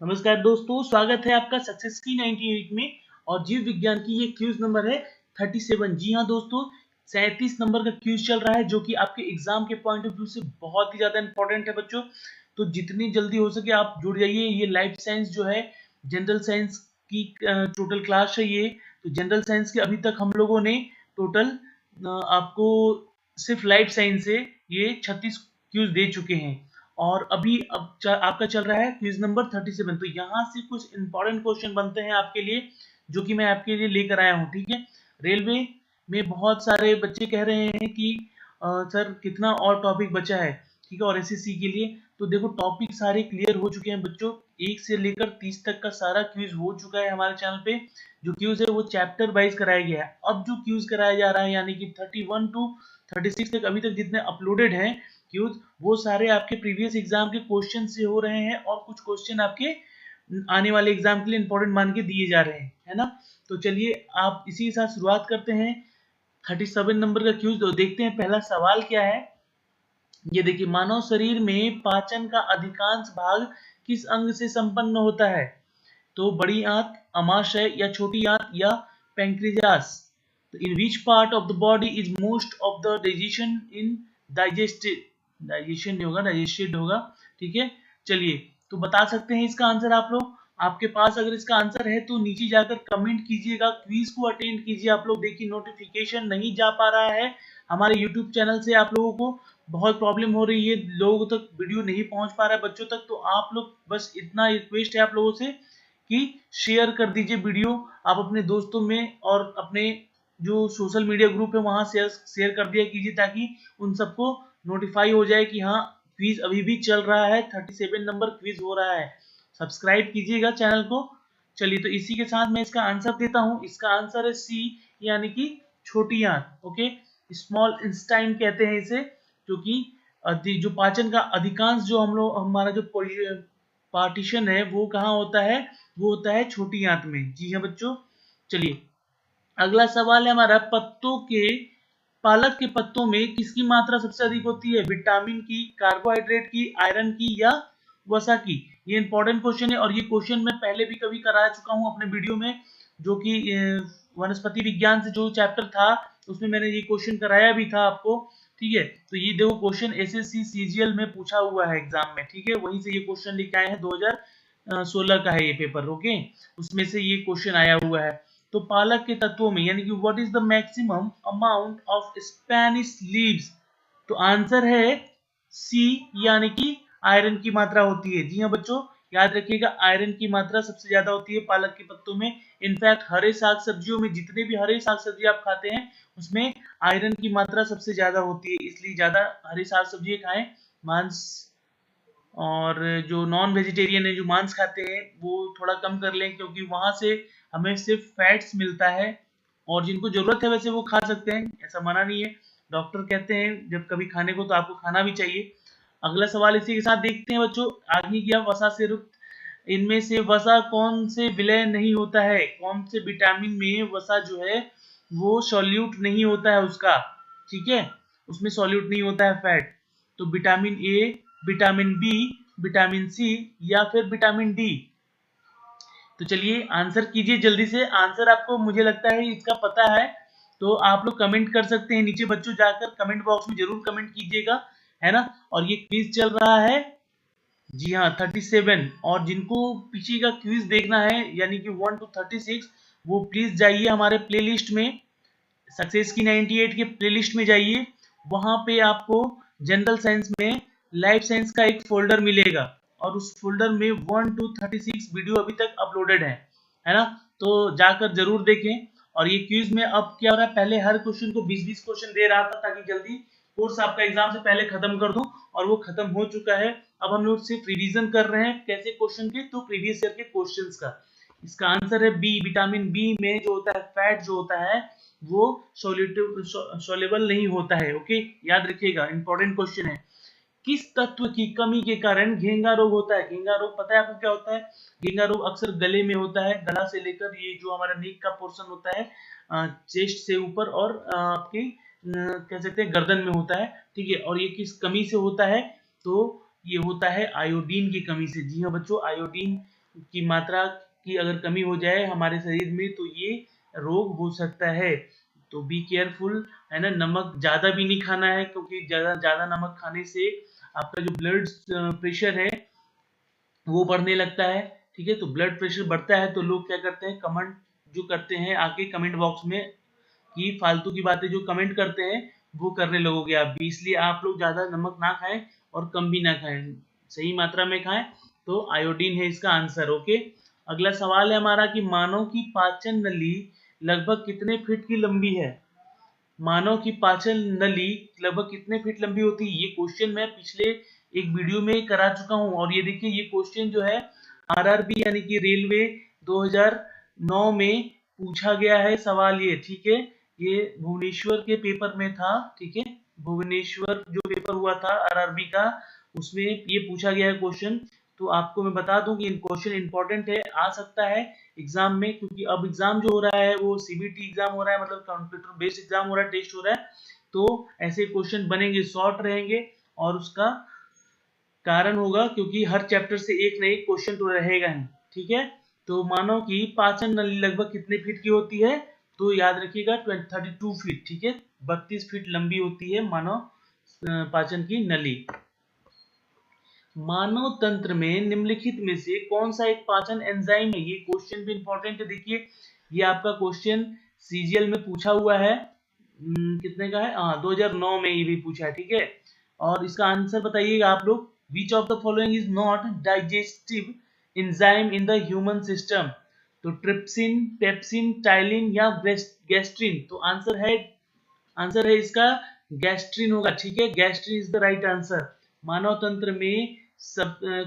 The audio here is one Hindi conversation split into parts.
नमस्कार दोस्तों, स्वागत है आपका सक्सेस की 98 में। और जीव विज्ञान की ये क्यूज नंबर है 37। जी हाँ दोस्तों, 37 नंबर का क्यूज चल रहा है जो कि आपके एग्जाम के पॉइंट ऑफ व्यू से बहुत ही ज्यादा इंपॉर्टेंट है बच्चों। तो जितनी जल्दी हो सके आप जुड़ जाइए। ये लाइफ साइंस जो है, जनरल साइंस की टोटल क्लास है ये। तो जनरल साइंस के अभी तक हम लोगों ने टोटल आपको सिर्फ लाइफ साइंस से ये 36 क्यूज दे चुके हैं। और अभी आपका चल रहा है क्विज नंबर 37। तो यहाँ से कुछ इंपॉर्टेंट क्वेश्चन बनते हैं आपके लिए, जो कि मैं आपके लिए लेकर आया हूँ। ठीक है, रेलवे में बहुत सारे बच्चे कह रहे हैं कि सर कितना और टॉपिक बचा है। ठीक है, और एसएससी के लिए तो देखो टॉपिक सारे क्लियर हो चुके हैं बच्चों। 1 से लेकर 30 तक का सारा क्यूज हो चुका है हमारे चैनल पे। जो क्यूज है वो चैप्टर वाइज कराया गया है। अब जो क्यूज कराया जा रहा है यानी कि 31 टू 36 तक अभी तक जितने अपलोडेड हैं क्यूज, वो सारे आपके प्रीवियस एग्जाम के क्वेश्चन से हो रहे हैं और कुछ क्वेश्चन आपके आने वाले एग्जाम के लिए इंपॉर्टेंट मान के दिए जा रहे हैं, है ना। तो चलिए आप इसी के साथ शुरुआत करते हैं 37 नंबर का क्यूज। तो देखते हैं पहला सवाल क्या है। ये देखिए, मानव शरीर में पाचन का अधिकांश भाग किस अंग से संपन्न होता है? तो बड़ी आंत, अमाशय या छोटी आंत या पैंक्रियास। तो in which part of the body is most of the digestion in digestion नहीं होगा, डाइजेस्टेड होगा। ठीक है, चलिए तो बता सकते हैं इसका आंसर आप लोग। आपके पास अगर इसका आंसर है तो नीचे जाकर कमेंट कीजिएगा, क्विज को अटेंड कीजिए। आप लोग देखिए नोटिफिकेशन नहीं जा पा रहा है हमारे यूट्यूब चैनल से। आप लोगों को बहुत प्रॉब्लम हो रही है, लोगों तक वीडियो नहीं पहुंच पा रहा है बच्चों तक। तो आप लोग बस इतना रिक्वेस्ट है आप लोगों से कि शेयर कर दीजिए वीडियो आप अपने दोस्तों में, और अपने जो सोशल मीडिया ग्रुप है वहां शेयर कर दिया कीजिए, ताकि उन सबको नोटिफाई हो जाए कि हाँ क्विज अभी भी चल रहा है, 37 नंबर क्विज हो रहा है। सब्सक्राइब कीजिएगा चैनल को। चलिए तो इसी के साथ मैं इसका आंसर देता हूं। इसका आंसर है सी, यानी कि छोटी आंत। ओके, स्मॉल इंस्टाइन कहते हैं इसे, जो कि जो पाचन का अधिकांश जो हम लोग हमारा जो पार्टीशन है वो कहाँ होता है? वो होता है छोटी आंत में। जी हाँ बच्चों। चलिए अगला सवाल है हमारा, पत्तों के पालक के पत्तों में किसकी मात्रा सबसे अधिक होती है? विटामिन की, कार्बोहाइड्रेट की, आयरन की या वसा की? ये इंपॉर्टेंट क्वेश्चन है और ये क्वेश्चन मैं पहले भी कभी करा चुका हूं अपने वीडियो में, जो कि वनस्पति विज्ञान से जो चैप्टर था उसमें मैंने ये क्वेश्चन कराया भी था आपको। ठीक है, तो ये देखो क्वेश्चन एसएससी सीजीएल में पूछा हुआ है एग्जाम में। ठीक है, वहीं से ये क्वेश्चन लेके आए हैं, 2016 का है ये पेपर। ओके, उसमें से ये क्वेश्चन आया हुआ है। तो पालक के तत्वों में यानी कि what is the maximum amount of Spanish leaves? तो आंसर है सी, यानी कि आयरन की मात्रा होती है। जी हाँ बच्चों, याद रखिएगा आयरन की मात्रा सबसे ज्यादा होती है पालक के पत्तों में। इनफैक्ट हरे साग सब्जियों में, जितने भी हरे साग सब्जी आप खाते हैं उसमें आयरन की मात्रा सबसे ज्यादा होती है, इसलिए ज्यादा हरे साग सब्जी खाएं। मांस, और जो नॉन वेजिटेरियन है जो मांस खाते हैं वो थोड़ा कम कर लें, क्योंकि वहां से हमें सिर्फ फैट्स मिलता है। और जिनको जरूरत है वैसे वो खा सकते हैं, ऐसा मना नहीं है। डॉक्टर कहते हैं जब कभी खाने को तो आपको खाना भी चाहिए। अगला सवाल इसी के साथ देखते हैं बच्चों। आग्नि किया वसा से रुक्त, इनमें से वसा कौन से विलय नहीं होता है? कौन से विटामिन में वसा जो है वो सॉल्यूट नहीं होता है उसका? ठीक है, उसमें सॉल्यूट नहीं होता है फैट। तो vitamin A, vitamin B, vitamin C या फिर विटामिन डी? तो चलिए आंसर कीजिए जल्दी से। आंसर आपको मुझे लगता है इसका पता है, तो आप लोग कमेंट कर सकते हैं नीचे बच्चों, जाकर कमेंट बॉक्स में जरूर कमेंट कीजिएगा, है ना। और ये क्विज चल रहा है, जी हाँ 37। और जिनको पीछे का क्विज देखना है यानी कि 1 to 36, वो प्लीज जाइए हमारे प्लेलिस्ट में, सक्सेस की 98 के प्लेलिस्ट में जाइए। वहां पे आपको जनरल साइंस में लाइफ साइंस का एक फोल्डर मिलेगा, और उस फोल्डर में 1 to 36 वीडियो अभी तक अपलोडेड है ना। तो जाकर जरूर देखें। और ये क्विज में अब क्या हो रहा है, पहले हर क्वेश्चन को 20-20 क्वेश्चन दे रहा था ताकि जल्दी कोर्स आपका एग्जाम से पहले खत्म कर दूं, और वो खत्म हो चुका है। अब हम लोग सिर्फ रिवीजन कर रहे हैं, कैसे क्वेश्चन के? तो प्रीवियस ईयर के क्वेश्चंस का। इसका आंसर है बी, विटामिन बी में जो होता है फैट जो होता है वो सोल्यूबल नहीं होता है। ओके, याद रखिएगा, इंपॉर्टेंट क्वेश्चन है। किस तत्व की कमी के कारण घेंगा रोग होता है? घेंगा रोग पता है आपको क्या होता है? घेंगा रोग अक्सर गले में होता है, गला से लेकर ये जो हमारा नेक का पोर्शन होता है, चेस्ट से ऊपर, और आपकी कह सकते हैं गर्दन में होता है। ठीक है, और ये किस कमी से होता है? तो ये होता है आयोडीन की कमी से। जी हाँ बच्चों, आयोडीन की मात्रा की अगर कमी हो जाए हमारे शरीर में तो ये रोग हो सकता है। तो बी केयरफुल, है ना। नमक ज़्यादा भी नहीं खाना है, क्योंकि ज़्यादा नमक खाने से आपका जो ब्लड प्रेशर है वो बढ़ने लगता है। ठीक है, तो ब्लड प्रेशर बढ़ता है तो लोग क्या करते हैं, कमेंट जो करते हैं आके कमेंट बॉक्स में कि फालतू की बातें जो कमेंट करते हैं वो करने लगोगे आप भी। इसलिए आप लोग ज़्यादा नमक ना खाएं और कम भी ना खाएं, सही मात्रा में खाएं। तो आयोडीन है इसका आंसर। ओके, अगला सवाल है हमारा कि मानव की पाचन नली लगभग कितने फीट की लंबी है। मानव की पाचन नली लगभग कितने फीट लंबी होती है, ये क्वेश्चन मैं पिछले एक वीडियो में करा चुका हूं। और ये देखिए, ये क्वेश्चन जो है आरआरबी यानी कि रेलवे 2009 में पूछा गया है सवाल ये। ठीक है, ये भुवनेश्वर के पेपर में था। ठीक है, भुवनेश्वर जो पेपर हुआ था आरआरबी का, उसमें ये पूछा गया है क्वेश्चन। तो आपको मैं बता दूं कि क्वेश्चन इंपॉर्टेंट है, आ सकता है एग्जाम में, क्योंकि अब एग्जाम जो हो रहा है वो सीबीटी एग्जाम हो रहा है, मतलब कंप्यूटर बेस्ड एग्जाम हो रहा है, टेस्ट हो रहा है। तो ऐसे क्वेश्चन बनेंगे, शॉर्ट रहेंगे, और उसका कारण होगा क्योंकि हर चैप्टर से एक न एक क्वेश्चन तो रहेगा ही। ठीक है, तो मानव की पाचन नली लगभग कितने फीट की होती है, तो याद रखिएगा 32 फीट। ठीक है, 32 फीट लंबी होती है मानव पाचन की नली। मानव तंत्र में निम्नलिखित में से कौन सा एक पाचन एंजाइम है, ये क्वेश्चन भी इंपॉर्टेंट है। देखिए, ये आपका क्वेश्चन सीजीएल में पूछा हुआ है। कितने का है, 2009 में ये भी पूछा है। ठीक है, और इसका आंसर बताइएगा आप लोग। Which of the following is not digestive enzyme in the human system. तो ट्रिप्सिन, पेप्सिन, टाइलिन या गैस्ट्रिन। तो आंसर है इसका गैस्ट्रिन होगा। ठीक है, gastrin is the right answer. मानव तंत्र में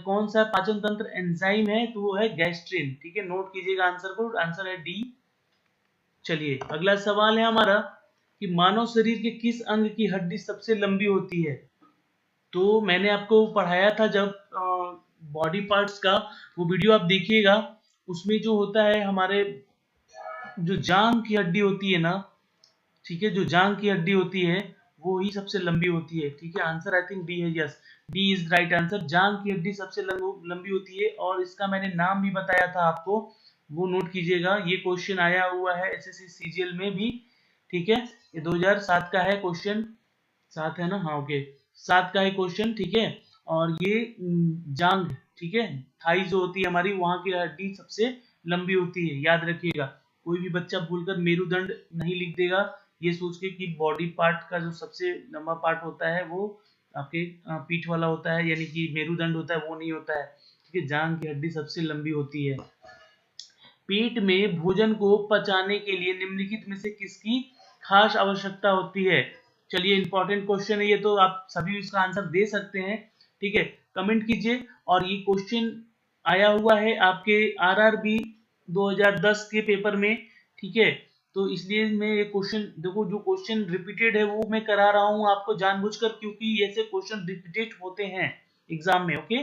कौन सा पाचन तंत्र एंजाइम है, तो वो है गैस्ट्रिन। ठीक है, नोट कीजिएगा आंसर को, आंसर है डी। चलिए, अगला सवाल है हमारा कि मानव शरीर के किस अंग की हड्डी सबसे लंबी होती है। तो मैंने आपको पढ़ाया था जब बॉडी पार्ट्स का, वो वीडियो आप देखिएगा। उसमें जो होता है हमारे जो जांघ की हड्डी होती है ना, ठीक है, जो जांघ की हड्डी होती है वो ही सबसे लंबी होती है। ठीक है, आंसर आई थिंक डी है। Yes, D is right answer. जांघ की हड्डी सबसे लंबी होती है, और इसका मैंने नाम भी बताया था आपको, वो नोट कीजिएगा। ये क्वेश्चन आया हुआ है एसएससी सीजीएल में भी। ठीक है, ये 2007 का है क्वेश्चन। 7 है ना, हाँ ओके, 7 का है क्वेश्चन। ठीक है, और ये जांघ, ठीक है, थाई जो होती है हमारी, वहां की हड्डी सबसे लंबी होती है, याद रखिएगा। कोई भी बच्चा भूलकर मेरुदंड नहीं लिख देगा, ये सोच के कि बॉडी पार्ट का जो सबसे लंबा पार्ट होता है वो आपके पीठ वाला होता है, यानी कि मेरुदंड होता है, वो नहीं होता है। ठीक है, जांघ की हड्डी सबसे लंबी होती है। पेट में भोजन को पचाने के लिए निम्नलिखित में से किसकी खास आवश्यकता होती है। चलिए, इंपॉर्टेंट क्वेश्चन है ये, तो आप सभी इसका आंसर दे सकते हैं। ठीक है, कमेंट कीजिए। और ये क्वेश्चन आया हुआ है आपके आरआरबी 2010 के पेपर में। ठीक है, तो इसलिए मैं ये क्वेश्चन, देखो जो क्वेश्चन रिपीटेड है वो मैं करा रहा हूँ आपको जानबूझकर, क्योंकि ऐसे क्वेश्चन रिपीटेड होते हैं एग्जाम में। ओके,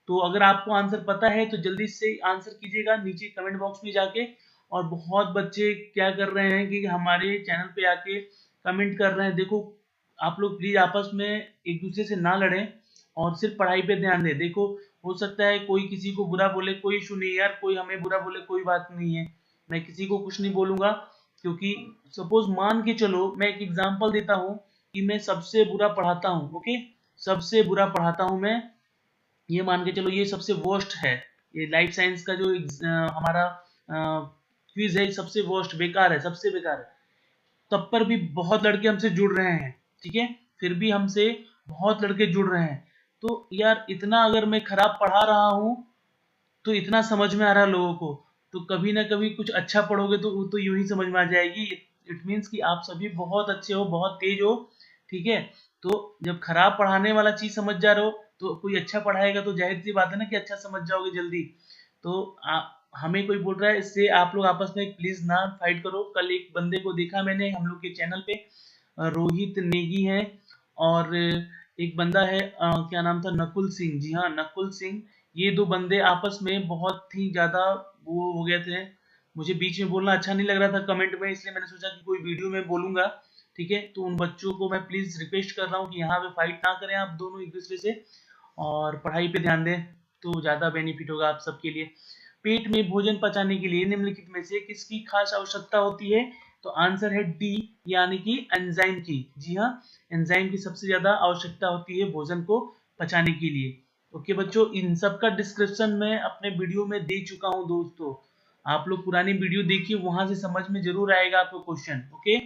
तो अगर आपको आंसर पता है तो जल्दी से आंसर कीजिएगा नीचे कमेंट बॉक्स में जाके। और बहुत बच्चे क्या कर रहे हैं कि हमारे चैनल पे आके कमेंट कर रहे हैं। देखो, आप लोग प्लीज आपस में एक दूसरे से ना लड़ें और सिर्फ पढ़ाई पे ध्यान दें। देखो, हो सकता है कोई किसी को बुरा बोले, कोई इशू नहीं यार, कोई हमें बुरा बोले कोई बात नहीं है, मैं किसी को कुछ नहीं बोलूंगा। क्योंकि सपोज मान के चलो, मैं एक एग्जांपल देता हूँ कि मैं सबसे बुरा पढ़ाता हूँ। ओके, सबसे बुरा पढ़ाता हूँ मैं, ये मान के चलो ये सबसे वर्स्ट है। ये लाइफ साइंस का जो हमारा क्विज है, सबसे वर्स्ट, बेकार है, सबसे बेकार है। तब पर भी बहुत लड़के हमसे जुड़ रहे हैं। ठीक है, फिर भी हमसे बहुत लड़के जुड़ रहे हैं। तो यार, इतना अगर मैं खराब पढ़ा रहा हूँ तो इतना समझ में आ रहा है लोगों को, तो कभी ना कभी कुछ अच्छा पढ़ोगे तो यूं ही समझ में आ जाएगी। इट मीन्स कि आप सभी बहुत अच्छे हो, बहुत तेज हो। ठीक है, तो जब खराब पढ़ाने वाला चीज समझ जा रहे हो तो कोई अच्छा पढ़ाएगा तो जाहिर सी बात है ना कि अच्छा समझ जाओगे जल्दी। तो हमें कोई बोल रहा है, इससे आप लोग आपस में प्लीज ना फाइट करो। कल एक बंदे को देखा मैंने हम लोग के चैनल पे, रोहित नेगी है, और एक बंदा है क्या नाम था, नकुल सिंह। जी हाँ, नकुल सिंह। ये दो बंदे आपस में बहुत ही ज्यादा वो हो गए थे। मुझे बीच में बोलना अच्छा नहीं लग रहा था कमेंट में, इसलिए मैंने सोचा कि कोई वीडियो में बोलूंगा। ठीक है, तो उन बच्चों को मैं प्लीज रिक्वेस्ट कर रहा हूँ कि यहाँ पे फाइट ना करें आप दोनों एक दूसरे से, और पढ़ाई पे ध्यान दें। तो ज्यादा बेनिफिट होगा आप सबके लिए। पेट में भोजन पचाने के लिए निम्नलिखित में से किसकी खास आवश्यकता होती है? तो आंसर है डी, यानी कि एंजाइम की। जी हाँ, एंजाइम की सबसे ज्यादा आवश्यकता होती है भोजन को पचाने के लिए। ओके बच्चों, इन सब का डिस्क्रिप्शन मैं अपने वीडियो में दे चुका हूं दोस्तों, आप लोग पुरानी वीडियो देखिए, वहां से समझ में जरूर आएगा आपको question. Okay,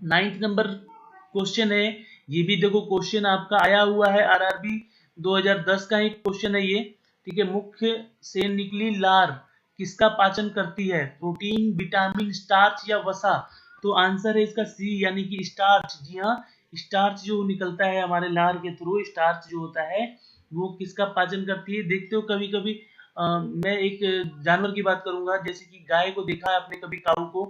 9th number question है, ये भी देखो क्वेश्चन आपका आया हुआ है, आरआरबी 2010 का ही क्वेश्चन है ये। ठीक है, मुख्य से निकली लार किसका पाचन करती है? प्रोटीन, विटामिन, स्टार्च या वसा? तो आंसर है इसका सी, यानी कि स्टार्च। जी हाँ, स्टार्च जो निकलता है हमारे लार के थ्रू, स्टार्च जो होता है वो किसका पाचन करती है? देखते हो कभी कभी मैं एक जानवर की बात करूंगा, जैसे कि गाय को देखा है आपने कभी, काऊ को,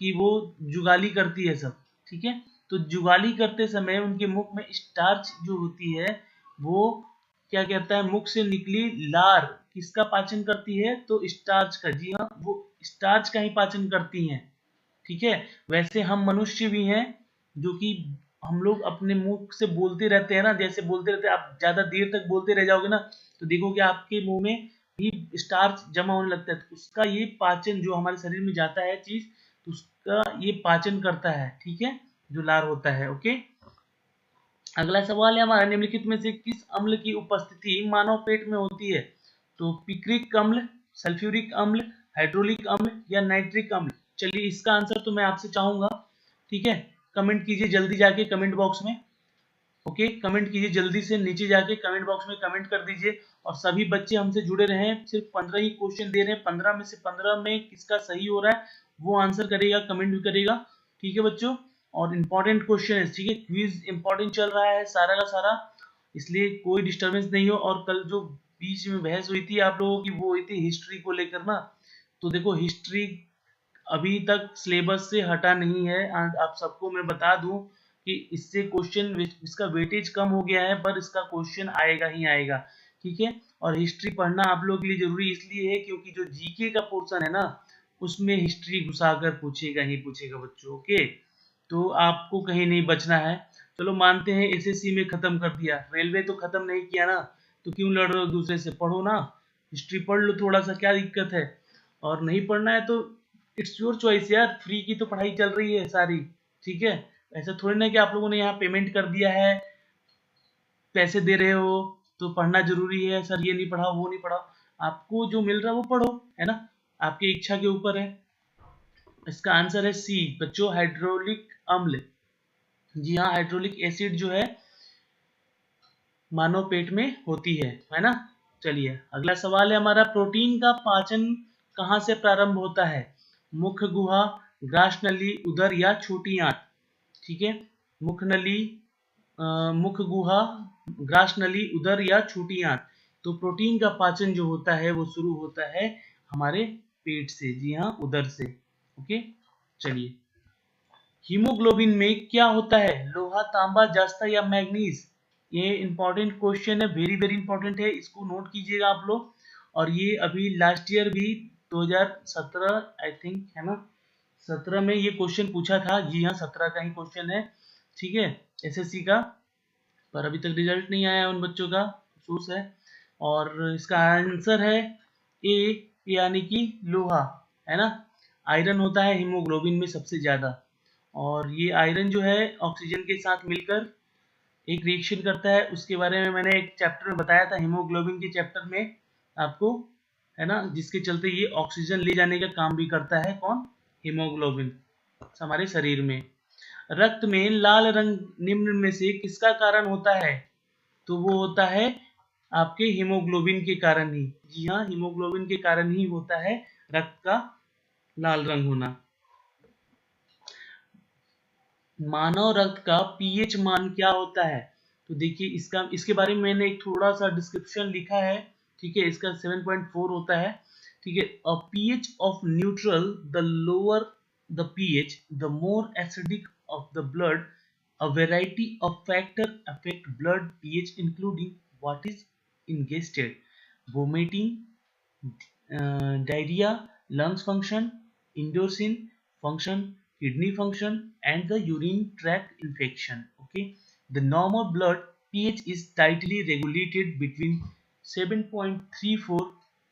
कि वो जुगाली करती है सब। ठीक है, तो जुगाली करते समय उनके मुख में स्टार्च जो होती है वो क्या कहता है, मुख से निकली लार किसका पाचन करती है? तो स्टार्च का। जी हाँ, वो स्टार्च का ही पाचन करती हैं। ठीक है, वैसे हम मनुष्य भी हैं जो कि हम लोग अपने मुख से बोलते रहते हैं ना, जैसे बोलते रहते हैं, आप ज्यादा देर तक बोलते रह जाओगे ना तो देखोगे आपके मुंह में भी स्टार्च जमा होने लगता है, तो उसका ये पाचन जो हमारे शरीर में जाता है चीज, तो उसका ये पाचन करता है। ठीक है, जो लार होता है। ओके, अगला सवाल है हमारा, निम्नलिखित में से किस अम्ल की उपस्थिति मानव पेट में होती है? तो पिक्रिक अम्ल, सल्फ्यूरिक अम्ल, हाइड्रोलिक अम्ल या नाइट्रिक अम्ल? चलिए, इसका आंसर तो मैं आपसे चाहूंगा, ठीक है, कमेंट कीजिए जल्दी जाके कमेंट बॉक्स में। ओके, कमेंट कीजिए जल्दी से, नीचे जाके कमेंट बॉक्स में कमेंट कर दीजिए। और सभी बच्चे हमसे जुड़े रहे हैं, सिर्फ 15 ही क्वेश्चन दे रहे हैं, 15 में से 15 में किसका सही हो रहा है वो आंसर करेगा, कमेंट भी करेगा। ठीक है बच्चों, और इम्पोर्टेंट क्वेश्चन है, ठीक है, क्विज इंपॉर्टेंट चल रहा है सारा का सारा, इसलिए कोई डिस्टर्बेंस नहीं हो। और कल जो बीच में बहस हुई थी आप लोगों की, वो हुई थी हिस्ट्री को लेकर ना, तो देखो हिस्ट्री अभी तक सिलेबस से हटा नहीं है। आप सबको मैं बता दूं कि इससे क्वेश्चन, इसका वेटेज कम हो गया है, पर इसका क्वेश्चन आएगा ही आएगा। ठीक है, और हिस्ट्री पढ़ना आप लोगों के लिए जरूरी इसलिए है क्योंकि जो जीके का पोर्शन है ना, उसमें हिस्ट्री घुसाकर पूछेगा ही पूछेगा बच्चों। ओके, तो आपको कहीं नहीं बचना है। चलो मानते हैं एसएससी में खत्म कर दिया, रेलवे तो खत्म नहीं किया ना, तो क्यों लड़ रहे हो दूसरे से? पढ़ो ना, हिस्ट्री पढ़ लो थोड़ा सा, क्या दिक्कत है? और नहीं पढ़ना है तो इट्स योर चॉइस यार, फ्री की तो पढ़ाई चल रही है सारी। ठीक है, ऐसा थोड़ी ना कि आप लोगों ने यहाँ पेमेंट कर दिया है, पैसे दे रहे हो तो पढ़ना जरूरी है, सर ये नहीं पढ़ा वो नहीं पढ़ा। आपको जो मिल रहा है वो पढ़ो, है ना, आपकी इच्छा के ऊपर है। इसका आंसर है सी बच्चों, हाइड्रोलिक अम्ल। जी हाँ, हाइड्रोलिक एसिड जो है मानव पेट में होती है ना। चलिए, अगला सवाल है हमारा, प्रोटीन का पाचन कहाँ से प्रारंभ होता है? मुख गुहा, ग्रास नली, उदर या छोटी आंत? ठीक है, मुख नली, मुख गुहा, ग्रास नली, उदर या छोटी आंत? तो प्रोटीन का पाचन जो होता है वो शुरू होता है हमारे पेट से। जी हाँ, उदर से। ओके, चलिए, हीमोग्लोबिन में क्या होता है? लोहा, तांबा, जस्ता या मैग्नीज? ये इंपॉर्टेंट क्वेश्चन है, वेरी वेरी इंपॉर्टेंट है, इसको नोट कीजिएगा आप लोग। और ये अभी लास्ट ईयर भी 2017 आई थिंक, है ना, 17 में ये क्वेश्चन पूछा था। जी हाँ, 17 का ही क्वेश्चन है। ठीक है, एसएससी का, पर अभी तक रिजल्ट नहीं आया उन बच्चों का, अफसोस है। और इसका आंसर है ए, यानी कि लोहा, है ना। आयरन होता है हीमोग्लोबिन में सबसे ज्यादा, और ये आयरन जो है ऑक्सीजन के साथ मिलकर एक रिएक्शन करता है, उसके बारे में मैंने एक चैप्टर में बताया था, हीमोग्लोबिन के चैप्टर में आपको, है ना, जिसके चलते ये ऑक्सीजन ले जाने का काम भी करता है। कौन? हीमोग्लोबिन, हमारे शरीर में। रक्त में लाल रंग निम्न में से किसका कारण होता है? तो वो होता है आपके हीमोग्लोबिन के कारण ही। जी हाँ, हीमोग्लोबिन के कारण ही होता है रक्त का लाल रंग होना। मानव रक्त का पीएच मान क्या होता है? तो देखिए, इसके बारे में मैंने एक थोड़ा सा डिस्क्रिप्शन लिखा है। ठीक है, इसका 7.4 होता है। ठीक है, a pH of neutral, the lower the pH the more acidic of the blood, a variety of factor affect blood pH including what is ingested: vomiting, diarrhea, lungs function, endocrine function, kidney function, and the urine tract infection. Okay, the normal blood pH is tightly regulated between 7.34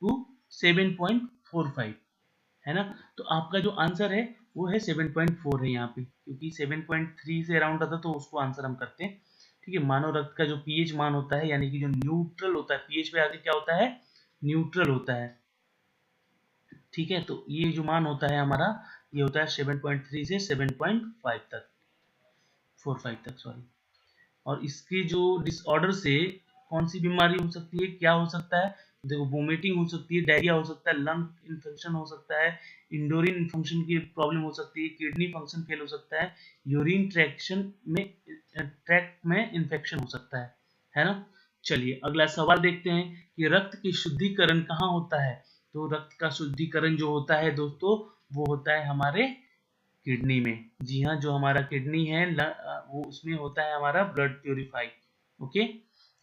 to 7.45 है ना। तो आपका जो आंसर है वो है 7.4 है यहाँ पे, क्योंकि 7.3 से अराउंड आता तो उसको आंसर हम करते हैं। ठीक है, मानव रक्त का जो पीएच मान होता है, यानी कि जो न्यूट्रल होता है, पीएच पे आगे क्या होता है, न्यूट्रल होता है। ठीक है, तो ये जो मान होता है हमारा, ये होता है 7.3 से 7.5 तक, 4-5 तक सॉरी। और इसके जो डिसऑर्डर से कौन सी बीमारी हो सकती है, क्या हो सकता है, देखो वोमिटिंग हो सकती है, डायरिया हो सकता है, लंग इन्फेक्शन हो सकता है, इंडोरिन फंक्शन की प्रॉब्लम हो सकती है, किडनी फंक्शन फेल हो सकता है, यूरिन ट्रैक्ट में इन्फेक्शन हो सकता है ना। चलिए अगला सवाल देखते हैं कि रक्त की शुद्धिकरण कहाँ होता है। तो रक्त का शुद्धिकरण जो होता है दोस्तों, वो होता है हमारे किडनी में। जी हाँ, जो हमारा किडनी है वो उसमें होता है हमारा ब्लड प्योरीफाई। ओके,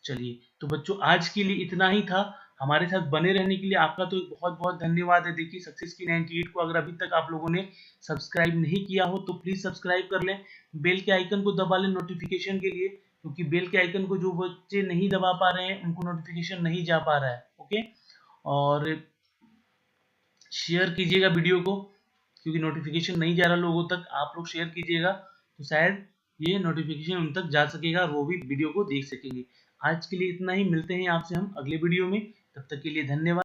चलिए तो बच्चों आज के लिए इतना ही था। हमारे साथ बने रहने के लिए आपका तो बहुत बहुत धन्यवाद है। देखिए सक्सेस की 98 को अगर अभी तक आप लोगों ने सब्सक्राइब नहीं किया हो तो प्लीज सब्सक्राइब कर लें, बेल के आइकन को दबा लें नोटिफिकेशन के लिए, क्योंकि बेल के आइकन को जो बच्चे नहीं दबा पा रहे हैं उनको नोटिफिकेशन नहीं जा पा रहा है। ओके, और शेयर कीजिएगा वीडियो को, क्योंकि नोटिफिकेशन नहीं जा रहा लोगों तक, आप लोग शेयर कीजिएगा तो शायद ये नोटिफिकेशन उन तक जा सकेगा और वो भी वीडियो को देख सकेंगे। आज के लिए इतना ही, मिलते हैं आपसे हम अगले वीडियो में, तब तक के लिए धन्यवाद।